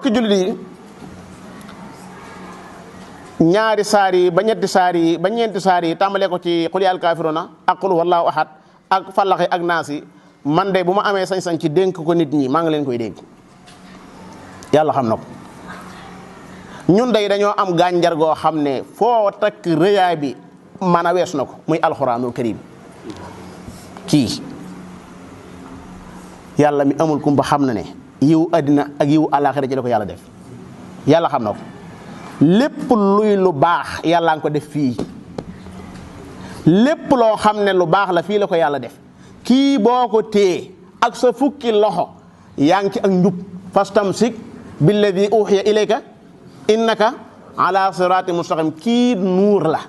mbokki jullit yi ñaari saar yi ba ñetti saar yi ba ñeenti saar yi tàmbalee ko ci qul yaa al-kaafiruuna ak qul huwallaahu ahad ak fallaxi ak naasi man de bu ma amee sañ-sañ ci dénk ko nit ñi maa ngi leen koy dénk yàlla xam na ko. ñun day dañoo am gànjar goo xam ne foo takk rëyaay bi man a wees na ko muy alxuraanul karim kii yàlla mi amul kumba xam na ne yiw àddina ak yiw àllaaxira ci la ko yàlla def yàlla xam na ko. lépp luy lu baax yàlla nga ko def fii lépp loo xam ne lu baax la fii la ko yàlla def kii boo ko téye ak sa fukki loxo yaa ngi ci ak njub fastamsik billadi uxiya ilayka innaka ala sirati mustaqim kii nuur la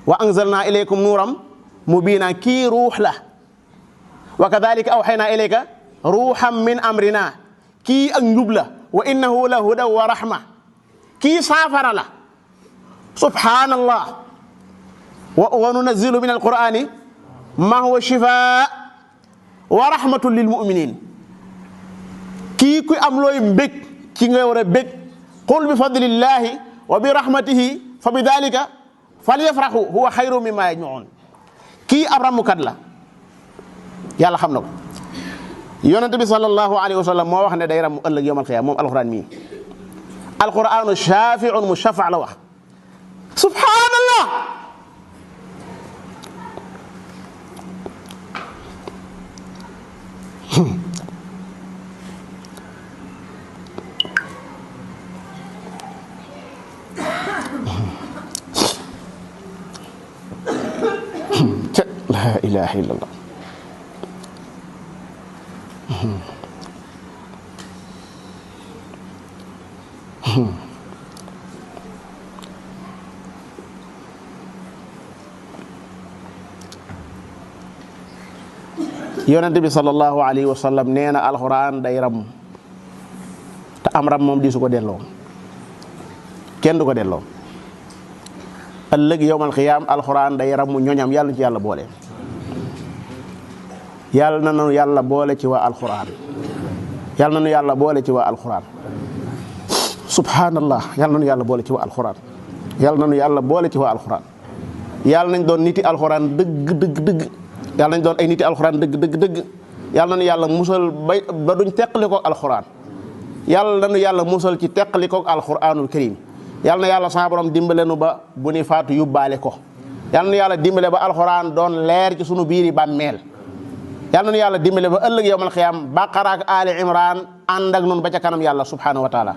wa anzalna ilaykum nuuram mubina kii ruux la wa kadalika awxayna ilayka ruuxam min amrina kii ak njub la wa innahu la huda wa rahma kii saafara la subhanallah wa nunazzilu min alqur'ani ma huwa shifaa wa rahmatun lil muminin kii kuy am looy mbég ci nga war a bég qul bi fadlillahi wa bi rahmatihi fa bi dalika falyafrahu huwa xayru mimma yajmaun kii ab ramukat la yàlla xam na ko yonente bi sallallahu alayhi wa sallam moo wax ne day ram ëllëg yawmal qiyaama moom alquran mii alquranu shafiun mushafa la wax subhanallah la ilaha illallah yonente bi sallallahu alayhi wa sallam nee na alxuraan day ram te am ram moom di su ko delloo kenn du ko delloo ëllëg yowmal xiyaam alxuraan day ramu ñoñam yàlla ci yàlla boole yàlla na nu yàlla boole ci waa alxuraan yàlla na nu yàlla boole ci waa alxuraan subhanallah yàlla na nu yàlla boole ci waa alxuraan yàlla na nu yàlla boole ci waa alxuraan yàlla nañ doon niti alxuraan dëgg dëgg dëgg yàlla nañ doon ay niti alxuraan dëgg dëgg dëgg yàlla na nu yàlla musal ba duñ teqali koog alxuraan yàlla na nu yàlla musal ci teqali koog alxuraanul karim yàlla na yàlla sama borom dimbale nu ba bu ni faatu yóbbaale ko yàlla na yàlla dimbale ba alxuraan doon leer ci sunu biiri bàmmeel yàlla na yàlla dimbale ba ëllëg yawmal xiyaam Baqara ak Ali Imran ànd ak noonu ba ca kanam yàlla subhanahu wa taala